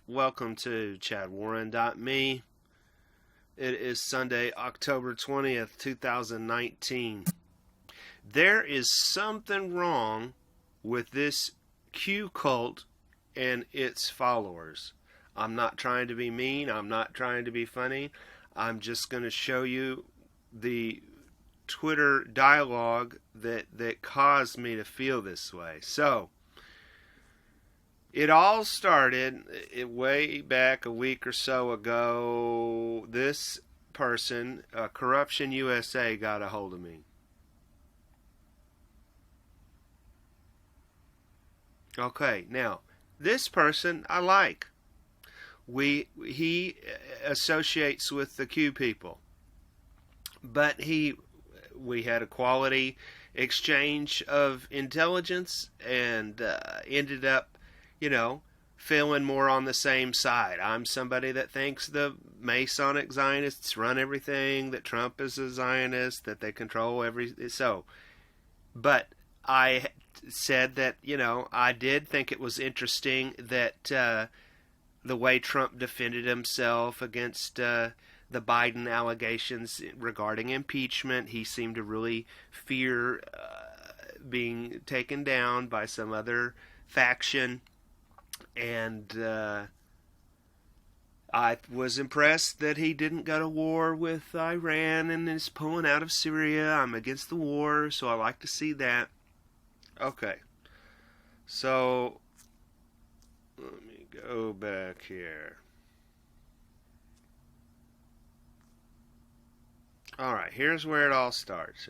Welcome to ChadWarren.me. It is Sunday, October 20th, 2019. There is something wrong with this Q cult and its followers. I'm not trying to be mean. I'm not trying to be funny. I'm just going to show you the Twitter dialogue that caused me to feel this way. So, it all started way back a week or so ago. This person, Corruption USA, got a hold of me. Okay, now, this person I like. He associates with the Q people. But we had a quality exchange of intelligence and ended up feeling more on the same side. I'm somebody that thinks the Masonic Zionists run everything, that Trump is a Zionist, that they control but I said that, I did think it was interesting that the way Trump defended himself against the Biden allegations regarding impeachment. He seemed to really fear being taken down by some other faction. And I was impressed that he didn't go to war with Iran and is pulling out of Syria. I'm against the war, so I like to see that. Okay. So, let me go back here. Alright, here's where it all starts.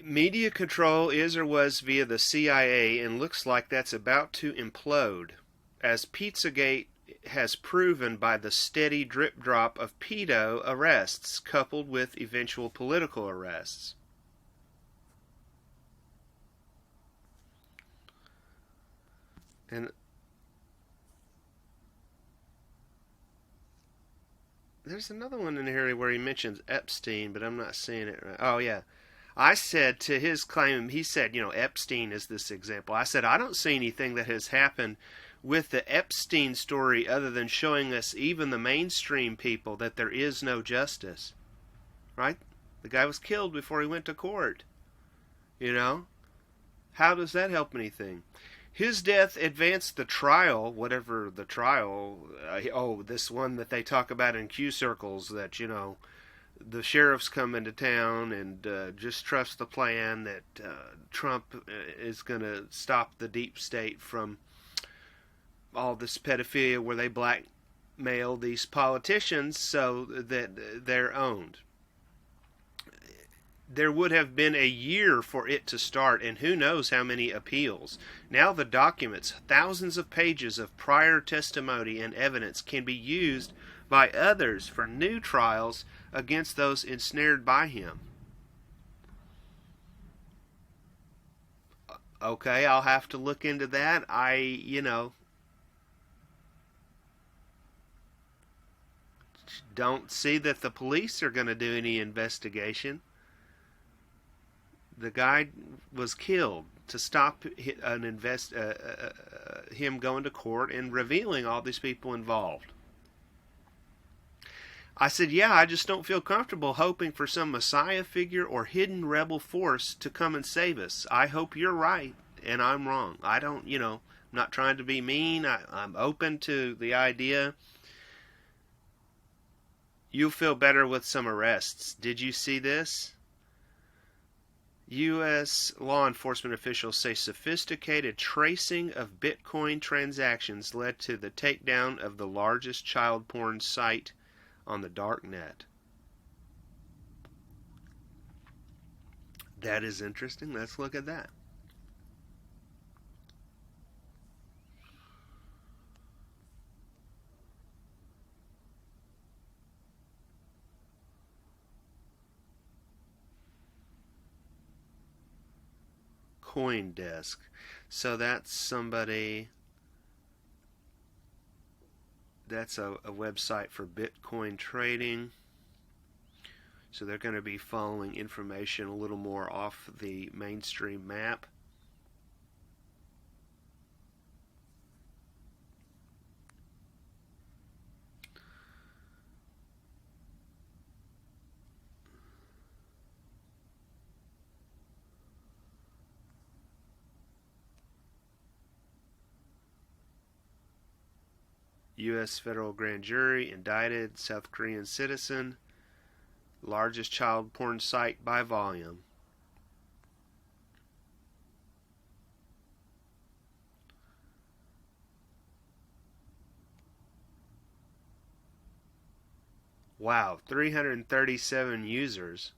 Media control is or was via the CIA, and looks like that's about to implode, as Pizzagate has proven by the steady drip-drop of pedo arrests coupled with eventual political arrests. And there's another one in here where he mentions Epstein, but I'm not seeing it right. Oh, yeah. I said to his claim, he said, Epstein is this example. I said, I don't see anything that has happened with the Epstein story other than showing us, even the mainstream people, that there is no justice. Right? The guy was killed before he went to court. How does that help anything? His death advanced the trial, whatever the trial, this one that they talk about in Q circles, that, the sheriff's come into town and just trust the plan that Trump is going to stop the deep state from all this pedophilia where they blackmail these politicians so that they're owned. There would have been a year for it to start, and who knows how many appeals. Now the documents, thousands of pages of prior testimony and evidence, can be used by others for new trials against those ensnared by him. Okay, I'll have to look into that. Don't see that the police are going to do any investigation. The guy was killed to stop him going to court and revealing all these people involved. I said, yeah, I just don't feel comfortable hoping for some messiah figure or hidden rebel force to come and save us. I hope you're right and I'm wrong. I'm not trying to be mean. I'm open to the idea. You'll feel better with some arrests. Did you see this? U.S. law enforcement officials say sophisticated tracing of Bitcoin transactions led to the takedown of the largest child porn site on the dark net. That is interesting. Let's look at that. CoinDesk. So that's somebody. That's a website for Bitcoin trading. So they're going to be following information a little more off the mainstream map. U.S. federal grand jury indicted South Korean citizen, largest child porn site by volume. Wow, 337 users,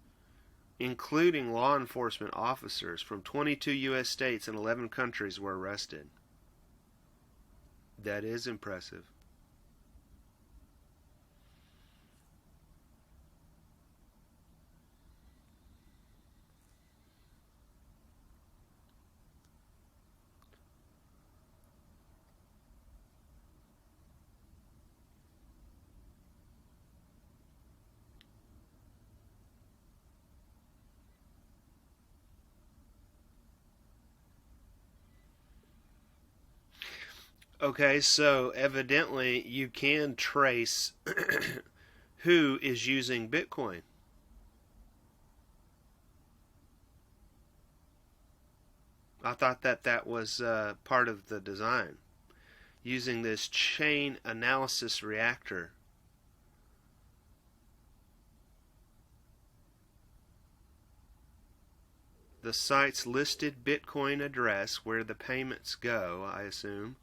including law enforcement officers from 22 U.S. states and 11 countries, were arrested. That is impressive. Okay, so evidently you can trace who is using Bitcoin. I thought that was part of the design, using this chain analysis reactor. The site's listed Bitcoin address where the payments go, I assume.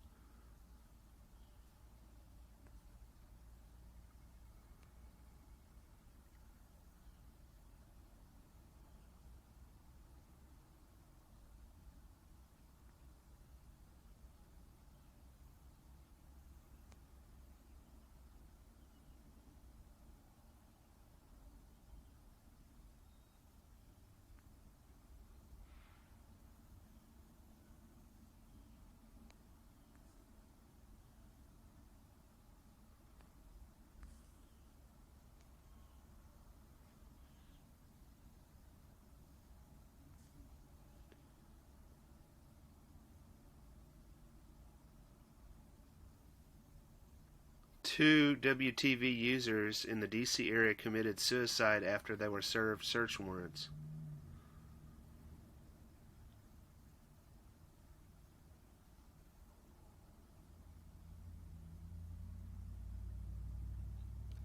Two WTV users in the D.C. area committed suicide after they were served search warrants.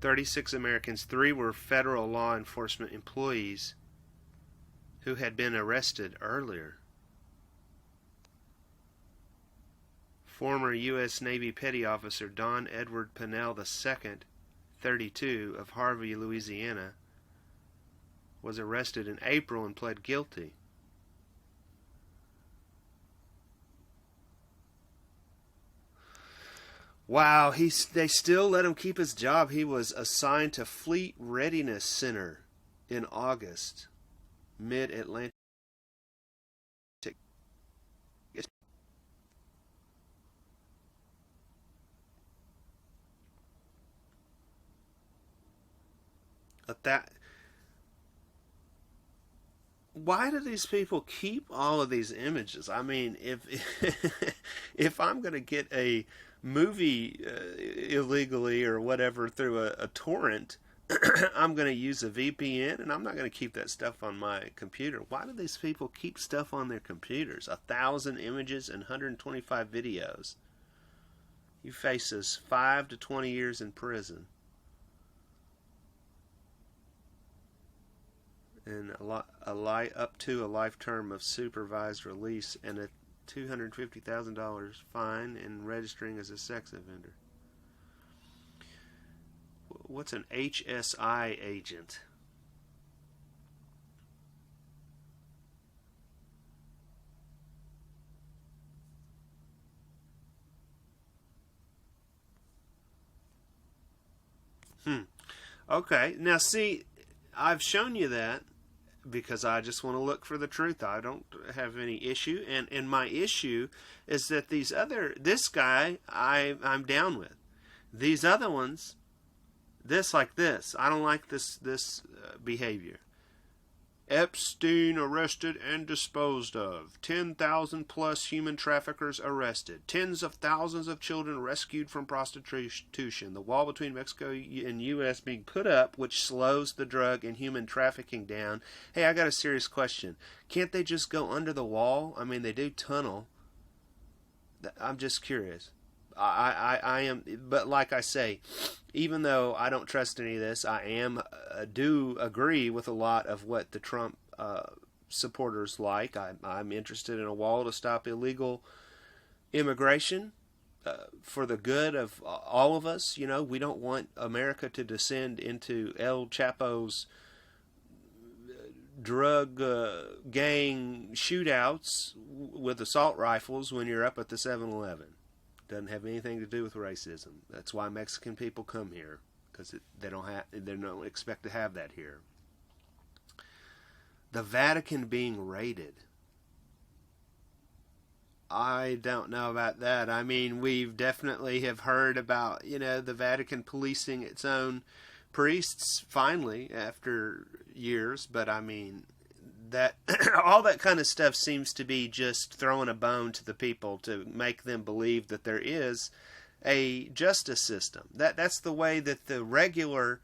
"36 Americans, 3 were federal law enforcement employees who had been arrested earlier. Former U.S. Navy Petty Officer Don Edward Pennell II, 32, of Harvey, Louisiana, was arrested in April and pled guilty. Wow, they still let him keep his job. He was assigned to Fleet Readiness Center in August, mid-Atlantic. Why do these people keep all of these images? I mean, if I'm going to get a movie illegally or whatever through a torrent, I'm going to use a VPN, and I'm not going to keep that stuff on my computer. Why do these people keep stuff on their computers? 1,000 images and 125 videos. He faces 5 to 20 years in prison. And up to a life term of supervised release and a $250,000 fine and registering as a sex offender. What's an HSI agent? Okay, now see, I've shown you that because I just want to look for the truth. I don't have any issue, and my issue is that this guy I'm down with. These other ones, this like this. I don't like this behavior. Epstein arrested and disposed of. 10,000 plus human traffickers arrested. Tens of thousands of children rescued from prostitution. The wall between Mexico and U.S. being put up, which slows the drug and human trafficking down. Hey, I got a serious question. Can't they just go under the wall? I mean, they do tunnel. I'm just curious. I am, but like I say, even though I don't trust any of this, I do agree with a lot of what the Trump supporters like. I'm interested in a wall to stop illegal immigration for the good of all of us. You know, we don't want America to descend into El Chapo's drug gang shootouts with assault rifles when you're up at the 7-Eleven. Doesn't have anything to do with racism. That's why Mexican people come here, because they don't expect to have that here. The Vatican being raided. I don't know about that. I mean, we've definitely have heard about, the Vatican policing its own priests finally after years, but I mean, that all that kind of stuff seems to be just throwing a bone to the people to make them believe that there is a justice system. That's the way that the regular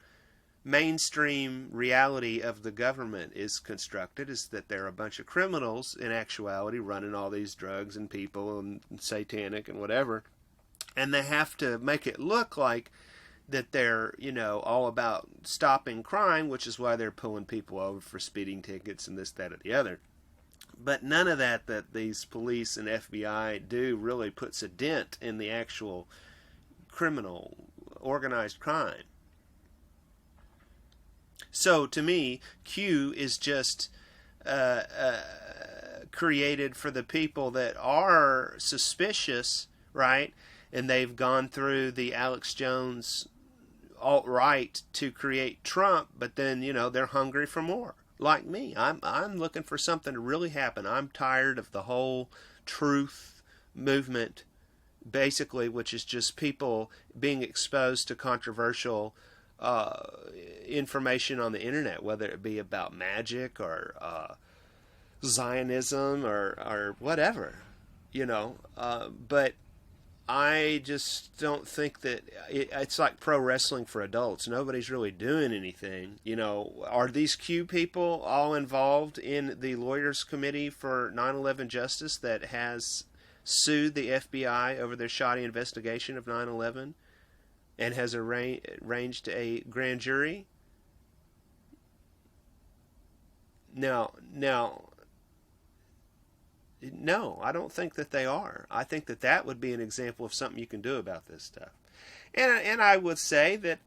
mainstream reality of the government is constructed, is that there are a bunch of criminals in actuality running all these drugs and people and satanic and whatever, and they have to make it look like that they're, all about stopping crime, which is why they're pulling people over for speeding tickets and this, that, or the other. But none of that these police and FBI do really puts a dent in the actual criminal, organized crime. So, to me, Q is just created for the people that are suspicious, right? And they've gone through the Alex Jones alt-right to create Trump, but then, they're hungry for more. Like me. I'm looking for something to really happen. I'm tired of the whole truth movement, basically, which is just people being exposed to controversial information on the internet, whether it be about magic or Zionism or whatever, but I just don't think that it's like pro wrestling for adults. Nobody's really doing anything. Are these Q people all involved in the Lawyers Committee for 9/11 Justice that has sued the FBI over their shoddy investigation of 9/11 and has arranged a grand jury? No, I don't think that they are. I think that would be an example of something you can do about this stuff. And I would say that,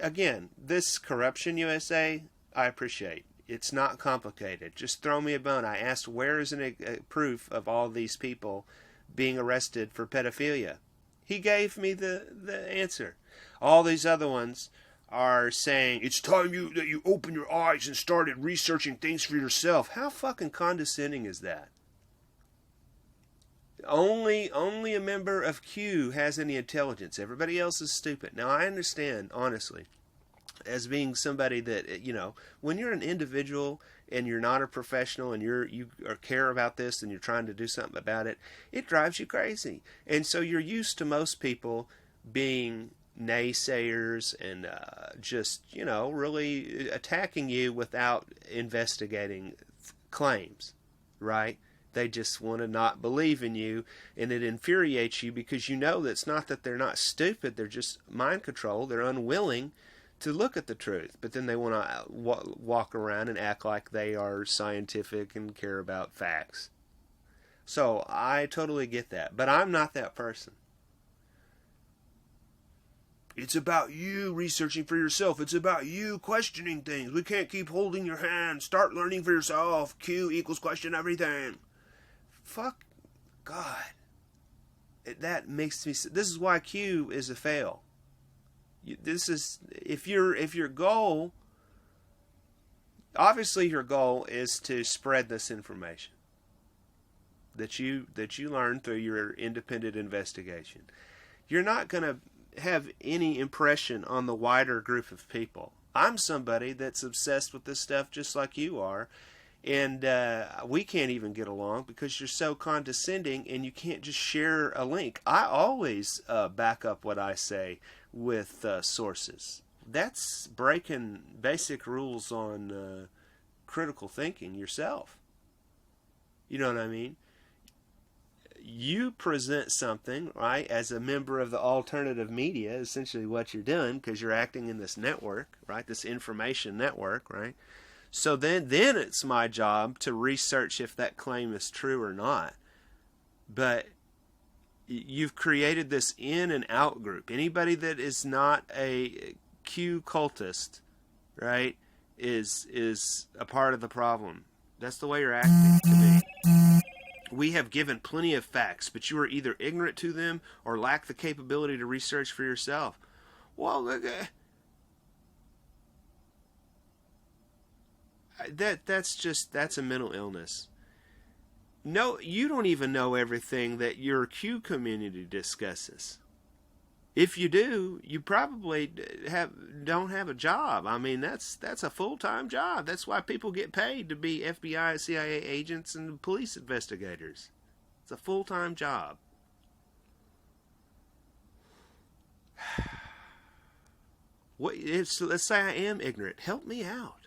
again, this Corruption USA, I appreciate. It's not complicated. Just throw me a bone. I asked, where is a proof of all these people being arrested for pedophilia? He gave me the answer. All these other ones are saying, it's time that you open your eyes and started researching things for yourself. How fucking condescending is that? Only a member of Q has any intelligence. Everybody else is stupid. Now, I understand, honestly, as being somebody that, when you're an individual and you're not a professional and you care about this and you're trying to do something about it, it drives you crazy. And so you're used to most people being naysayers and just, really attacking you without investigating claims, right? They just want to not believe in you, and it infuriates you because that it's not that they're not stupid, they're just mind controlled, they're unwilling to look at the truth, but then they want to walk around and act like they are scientific and care about facts. So I totally get that, but I'm not that person. It's about you researching for yourself. It's about you questioning things. We can't keep holding your hand. Start learning for yourself. Q equals question everything. Fuck God. That makes me... This is why Q is a fail. This is... If your goal... Obviously your goal is to spread this information that you learn through your independent investigation. You're not going to have any impression on the wider group of people. I'm somebody that's obsessed with this stuff just like you are, and we can't even get along because you're so condescending and you can't just share a link. I always back up what I say with sources. That's breaking basic rules on critical thinking yourself. You know what I mean? You present something, right, as a member of the alternative media, essentially what you're doing, because you're acting in this network, right, this information network, right? So then it's my job to research if that claim is true or not. But you've created this in and out group. Anybody that is not a Q cultist, right, is a part of the problem. That's the way you're acting to me. We have given plenty of facts, but you are either ignorant to them or lack the capability to research for yourself. Well, look, that's a mental illness. No, you don't even know everything that your Q community discusses. If you do, you probably don't have a job. I mean, that's a full-time job. That's why people get paid to be FBI, CIA agents, and police investigators. It's a full-time job. Let's say I am ignorant. Help me out.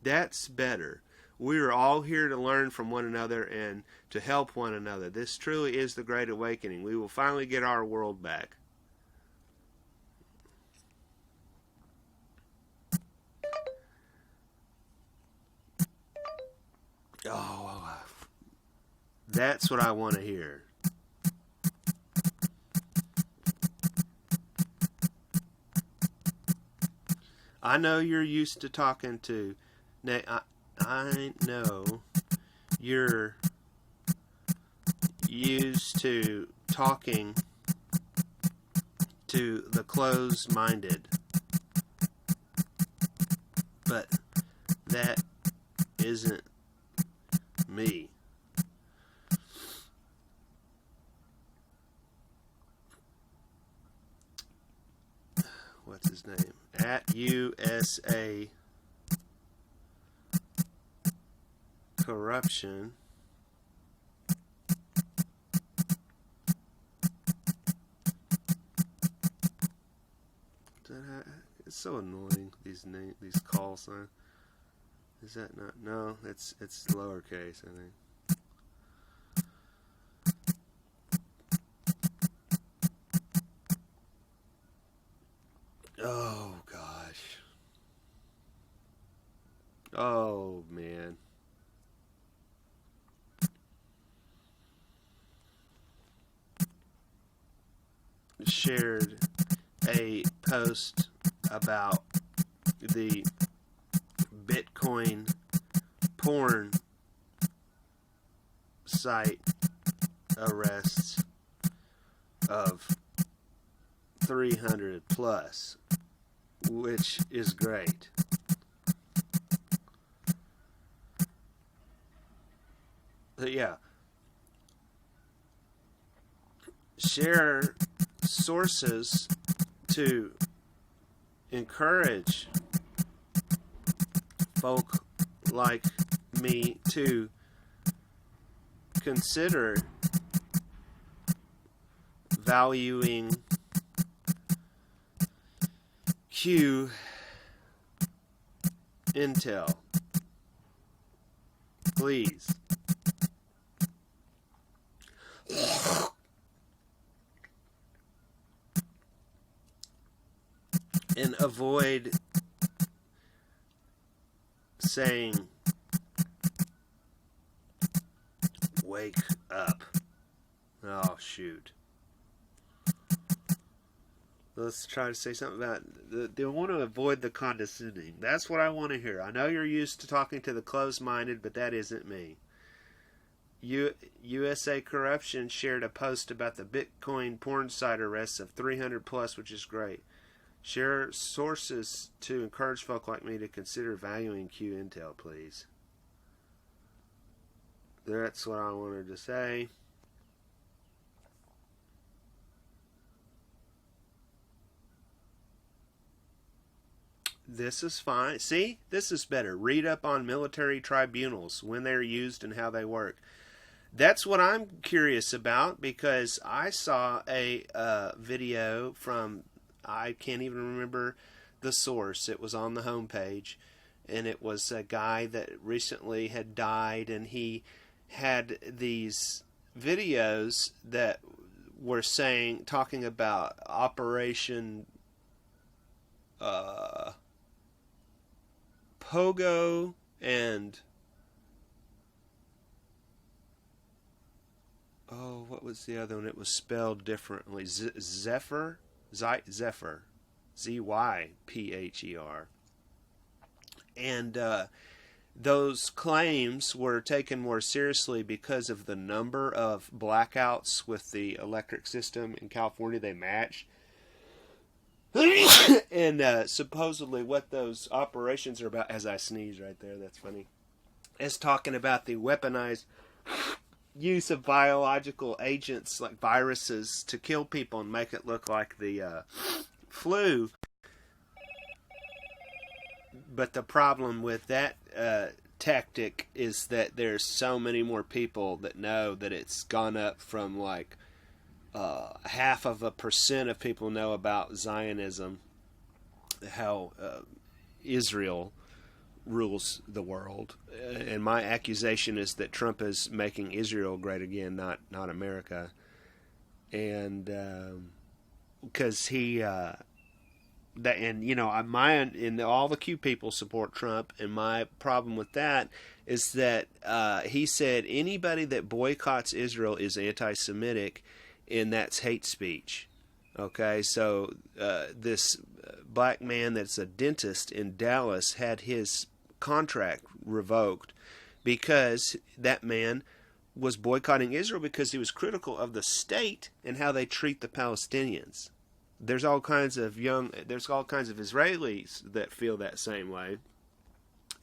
That's better. We are all here to learn from one another and to help one another. This truly is the Great Awakening. We will finally get our world back. Oh, that's what I want to hear. I know you're used to talking to... I know you're used to talking to the closed-minded, but that isn't me. What's his name? At USA Corruption. It's so annoying, these call signs. Is that not? No, it's lowercase, I think. Oh gosh. Oh man. Shared a post about the Bitcoin porn site arrests of 300 plus, which is great. But yeah, share sources to encourage folk like me to consider valuing Q intel. Please. And avoid saying, wake up. Oh, shoot. Let's try to say something about they want to avoid the condescending. That's what I want to hear. I know you're used to talking to the closed-minded, but that isn't me. USA Corruption shared a post about the Bitcoin porn site arrests of 300 plus, which is great. Share sources to encourage folk like me to consider valuing Q intel, please. That's what I wanted to say. This is fine. See? This is better. Read up on military tribunals, when they're used and how they work. That's what I'm curious about, because I saw a video from, I can't even remember the source. It was on the homepage, and it was a guy that recently had died, and he had these videos that were talking about Operation Pogo and what was the other one? It was spelled differently. Zephyr, Zephyr, Zypher, and those claims were taken more seriously because of the number of blackouts with the electric system in California. They matched. And supposedly what those operations are about, as I sneeze right there, that's funny, is talking about the weaponized use of biological agents like viruses to kill people and make it look like the flu. But the problem with that tactic is that there's so many more people that know that it's gone up from like 0.5% of people know about Zionism, how Israel rules the world, and my accusation is that Trump is making Israel great again, not America, and because he all the Q people support Trump, and my problem with that is that he said anybody that boycotts Israel is anti-Semitic, and that's hate speech. Okay, so this black man that's a dentist in Dallas had his contract revoked because that man was boycotting Israel because he was critical of the state and how they treat the Palestinians. There's all kinds of Israelis that feel that same way,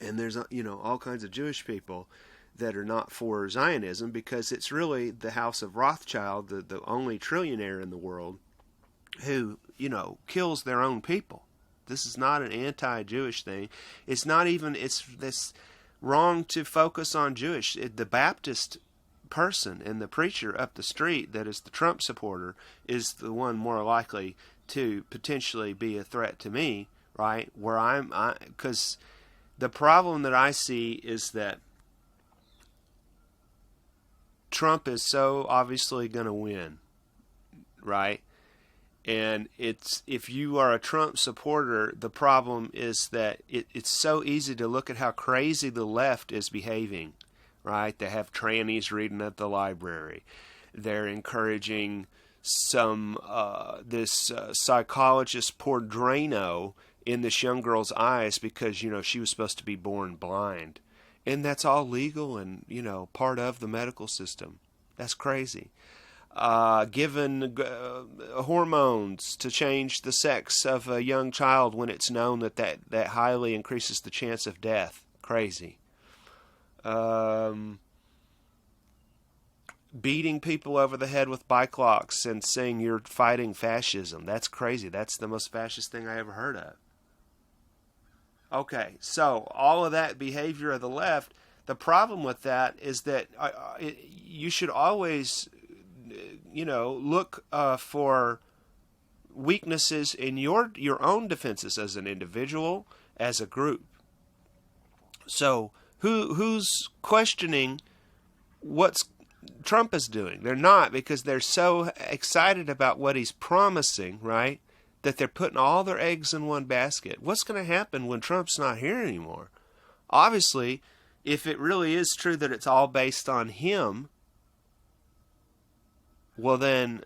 and there's all kinds of Jewish people that are not for Zionism because it's really the house of Rothschild, the only trillionaire in the world, who kills their own people. This is not an anti-Jewish thing. It's this wrong to focus on Jewish. The Baptist person and the preacher up the street that is the Trump supporter is the one more likely to potentially be a threat to me, right? Because the problem that I see is that Trump is so obviously going to win, right? And if you are a Trump supporter, the problem is that it's so easy to look at how crazy the left is behaving, right? They have trannies reading at the library. They're encouraging this psychologist poured Drano in this young girl's eyes because, she was supposed to be born blind. And that's all legal and, part of the medical system. That's crazy. Given hormones to change the sex of a young child when it's known that highly increases the chance of death. Crazy. Beating people over the head with bike locks and saying you're fighting fascism. That's crazy. That's the most fascist thing I ever heard of. Okay, so all of that behavior of the left, the problem with that is that you should always, look for weaknesses in your own defenses as an individual, as a group. So who's questioning what Trump is doing? They're not, because they're so excited about what he's promising, right? That they're putting all their eggs in one basket. What's going to happen when Trump's not here anymore? Obviously, if it really is true that it's all based on him, well then,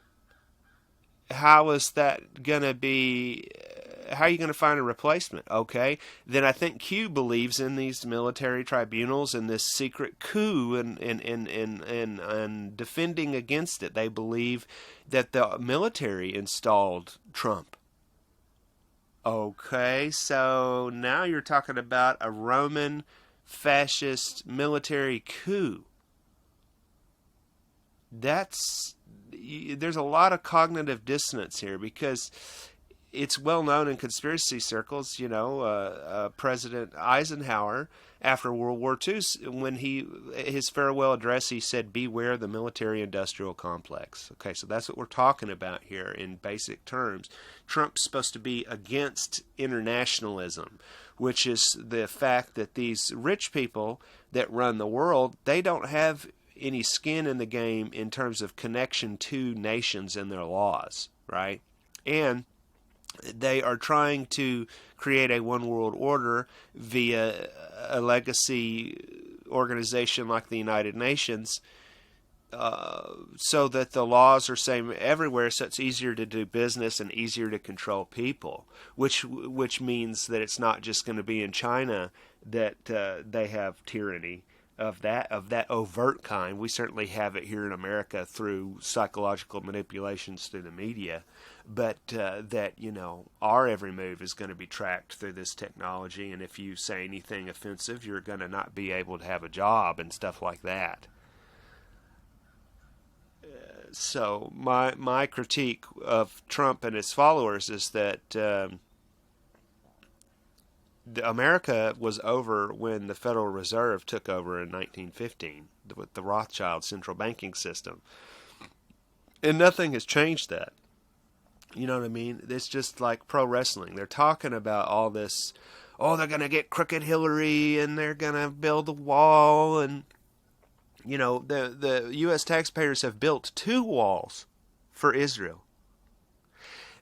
how is that going to be how are you going to find a replacement? Okay, then I think Q believes in these military tribunals and this secret coup and defending against it. They believe that the military installed Trump. Okay, so now you're talking about a Roman fascist military coup. There's a lot of cognitive dissonance here, because it's well known in conspiracy circles, President Eisenhower, after World War II, when his farewell address, he said, "Beware the military-industrial complex." Okay, so that's what we're talking about here in basic terms. Trump's supposed to be against internationalism, which is the fact that these rich people that run the world, they don't have any skin in the game in terms of connection to nations and their laws, right? And they are trying to create a one world order via a legacy organization like the United Nations, so that the laws are same everywhere, so it's easier to do business and easier to control people, which means that it's not just going to be in China that they have tyranny of that overt kind. We certainly have it here in America through psychological manipulations through the media, but that our every move is going to be tracked through this technology, and if you say anything offensive, you're going to not be able to have a job and stuff like that. So my critique of Trump and his followers is that America was over when the Federal Reserve took over in 1915 with the Rothschild central banking system. And nothing has changed that. You know what I mean? It's just like pro wrestling. They're talking about all this, they're going to get crooked Hillary and they're going to build a wall. And, the U.S. taxpayers have built 2 walls for Israel.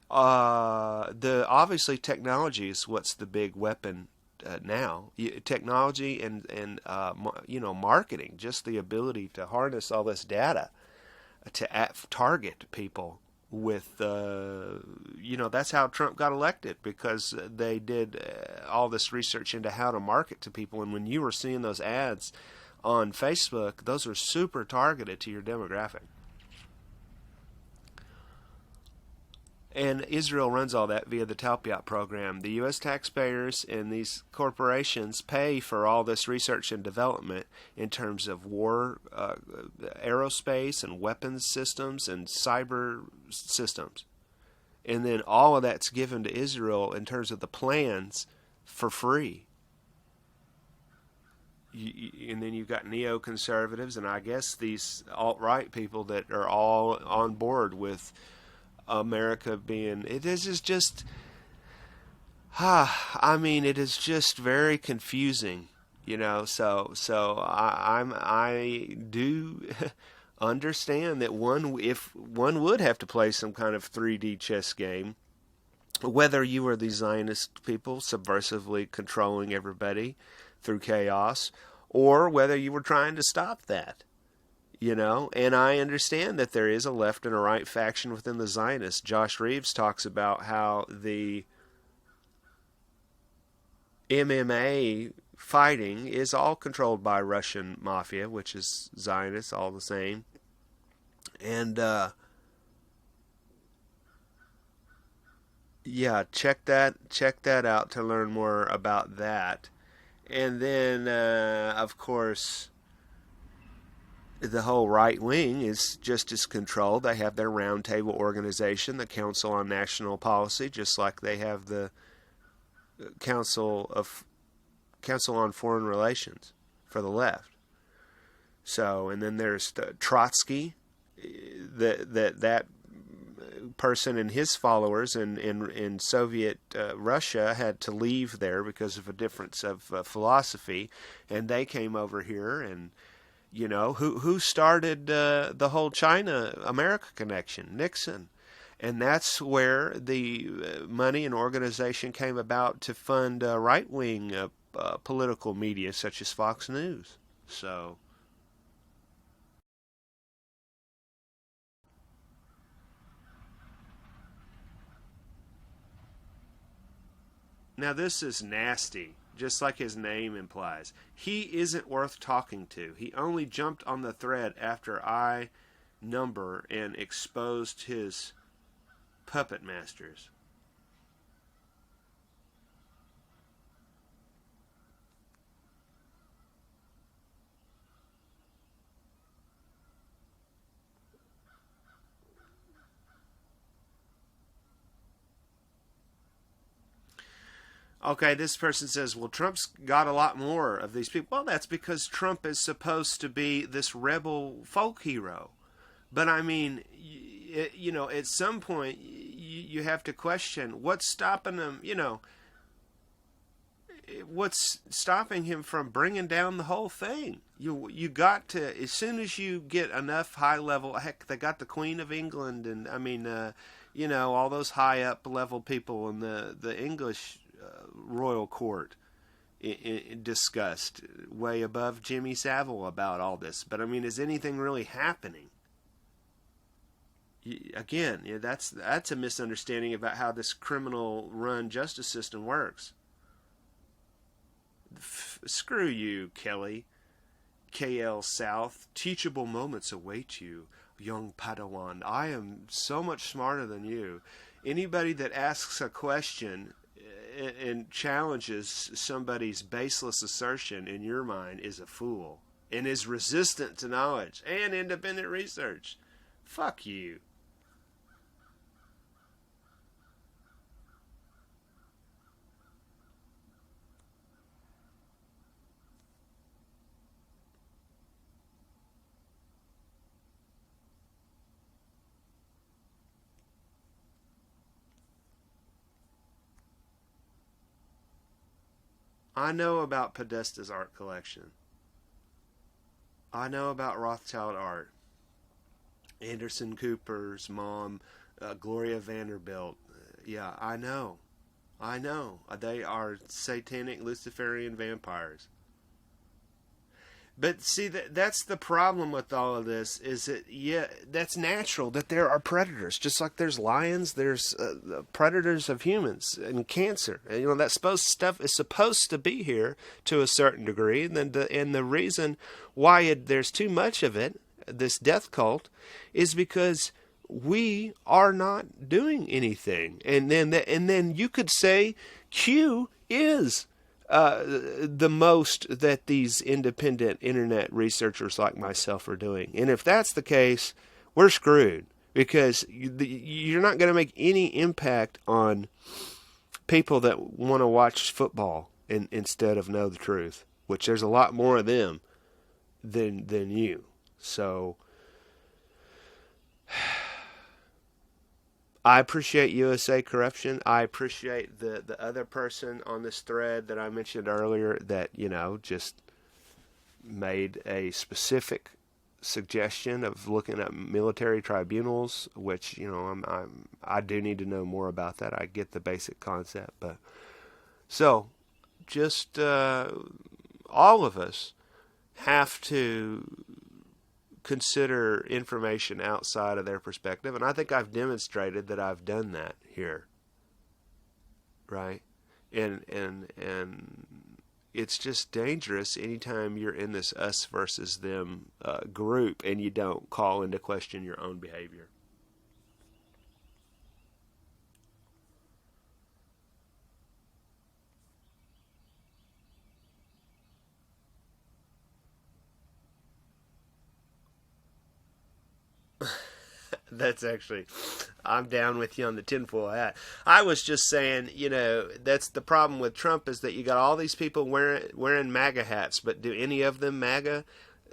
Obviously technology is what's the big weapon now. Technology and marketing, just the ability to harness all this data to target people with, that's how Trump got elected, because they did all this research into how to market to people. And when you were seeing those ads on Facebook, those are super targeted to your demographic. And Israel runs all that via the Talpiot program. The U.S. taxpayers and these corporations pay for all this research and development in terms of war, aerospace and weapons systems and cyber systems. And then all of that's given to Israel in terms of the plans for free. And then you've got neoconservatives and I guess these alt-right people that are all on board with America being, it is just very confusing, so I do understand that if one would have to play some kind of 3D chess game, whether you are the Zionist people subversively controlling everybody through chaos, or whether you were trying to stop that. And I understand that there is a left and a right faction within the Zionists. Josh Reeves talks about how the MMA fighting is all controlled by Russian mafia, which is Zionists all the same. And, check that out to learn more about that. And then, of course, the whole right wing is just as controlled. They have their roundtable organization, the Council on National Policy, just like they have the Council on Foreign Relations for the left. So, and then there's Trotsky, that person and his followers in Soviet Russia had to leave there because of a difference of philosophy, and they came over here. And who started the whole China-America connection? Nixon. And that's where the money and organization came about to fund right-wing political media such as Fox News. So Now this is nasty, just like his name implies. He isn't worth talking to. He only jumped on the thread after I number and exposed his puppet masters. Okay, this person says, well, Trump's got a lot more of these people. Well, that's because Trump is supposed to be this rebel folk hero. But I mean, at some point, you have to question what's stopping him, what's stopping him from bringing down the whole thing. You got to, as soon as you get enough high level, heck, they got the Queen of England and, all those high up level people in the English royal court discussed way above Jimmy Savile about all this. But I mean, is anything really happening? Again, that's a misunderstanding about how this criminal run justice system works. Screw you, Kelly. KL South. Teachable moments await you, young Padawan. I am so much smarter than you. Anybody that asks a question and challenges somebody's baseless assertion in your mind is a fool and is resistant to knowledge and independent research. Fuck you. I know about Podesta's art collection. I know about Rothschild art. Anderson Cooper's mom, Gloria Vanderbilt. Yeah, I know. They are satanic Luciferian vampires. But see, that's the problem with all of this, is that, that's natural, that there are predators. Just like there's lions, there's predators of humans and cancer. And, that stuff is supposed to be here to a certain degree. And the reason why there's too much of it, this death cult, is because we are not doing anything. And then you could say Q is the most that these independent internet researchers like myself are doing. And if that's the case, we're screwed, because you're not going to make any impact on people that want to watch football instead of know the truth, which there's a lot more of them than you. So I appreciate USA corruption. I appreciate the other person on this thread that I mentioned earlier that, just made a specific suggestion of looking at military tribunals, which, I do need to know more about that. I get the basic concept. But so just all of us have to consider information outside of their perspective, and I think I've demonstrated that I've done that here, right? And it's just dangerous anytime you're in this us versus them group and you don't call into question your own behavior. That's actually, I'm down with you on the tinfoil hat. I was just saying, that's the problem with Trump, is that you got all these people wearing MAGA hats, but do any of them MAGA?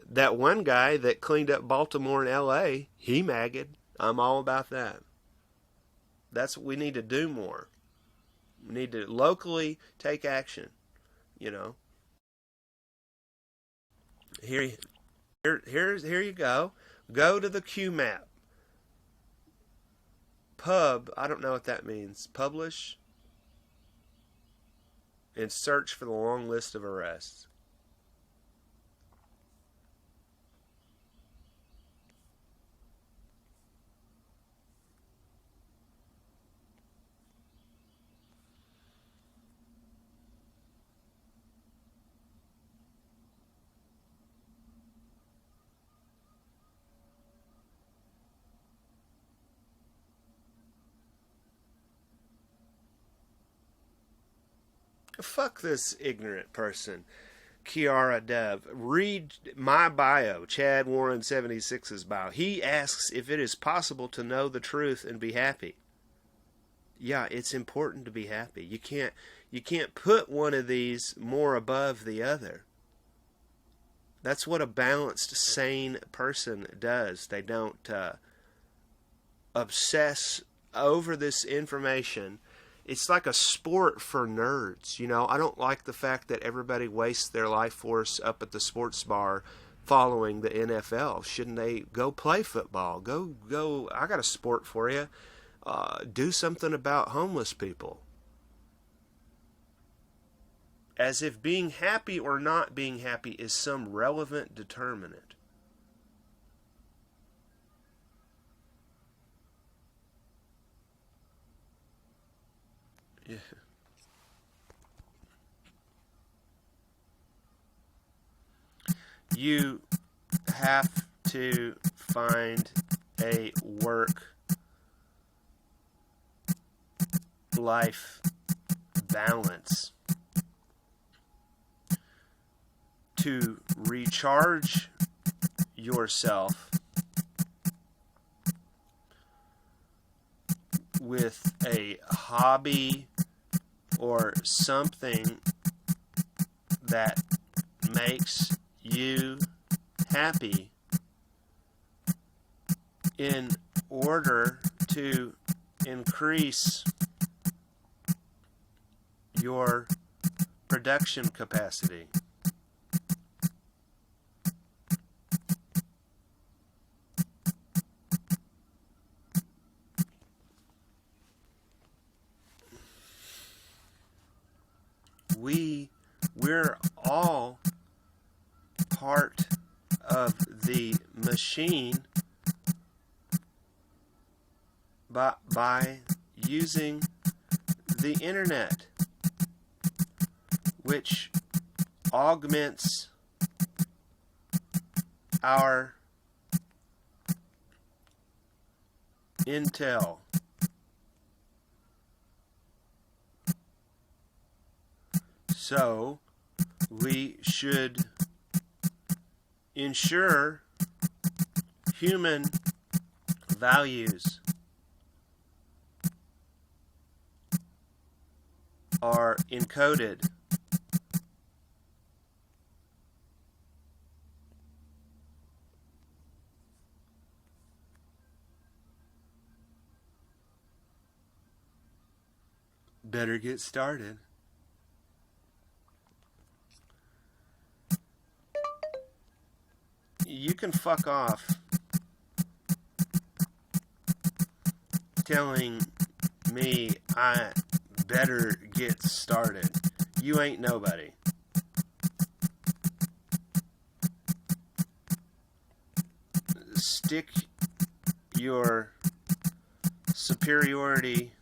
That one guy that cleaned up Baltimore and L.A., he MAGA'd. I'm all about that. That's what we need to do more. We need to locally take action, Here you go. Go to the Q map. Pub, I don't know what that means. Publish and search for the long list of arrests. Fuck this ignorant person, Kiara Dev. Read my bio, Chad Warren 76's bio. He asks if it is possible to know the truth and be happy. Yeah, it's important to be happy. You can't put one of these more above the other. That's what a balanced, sane person does. They don't obsess over this information. It's like a sport for nerds. You know, I don't like the fact that everybody wastes their life force up at the sports bar following the NFL. Shouldn't they go play football? Go. I got a sport for you. Do something about homeless people. As if being happy or not being happy is some relevant determinant. Yeah. You have to find a work-life balance to recharge yourself with a hobby or something that makes you happy in order to increase your production capacity. We're all part of the machine by using the internet, which augments our intel. So we should ensure human values are encoded. Better get started. You can fuck off telling me I better get started. You ain't nobody. Stick your superiority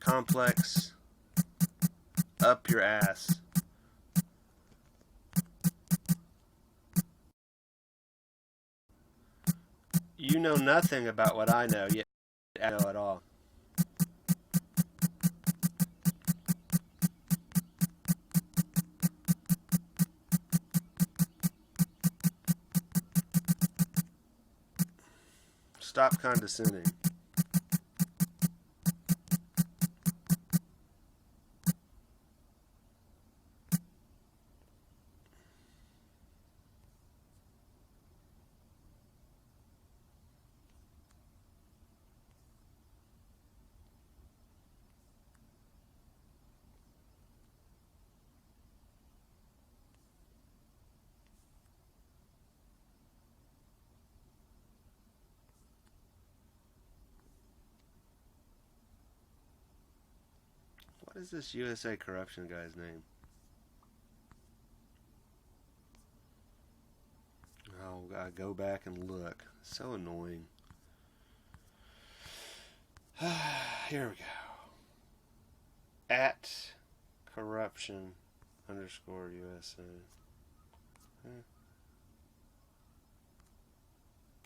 complex up your ass. You know nothing about what I know, yet I know it all. Stop condescending. What is this USA corruption guy's name? Oh, I go back and look. So annoying. Here we go. At corruption _ USA.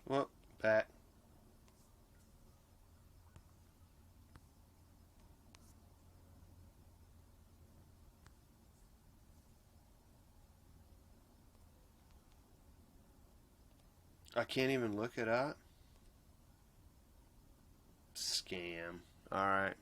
Well, back. I can't even look it up. Scam. All right.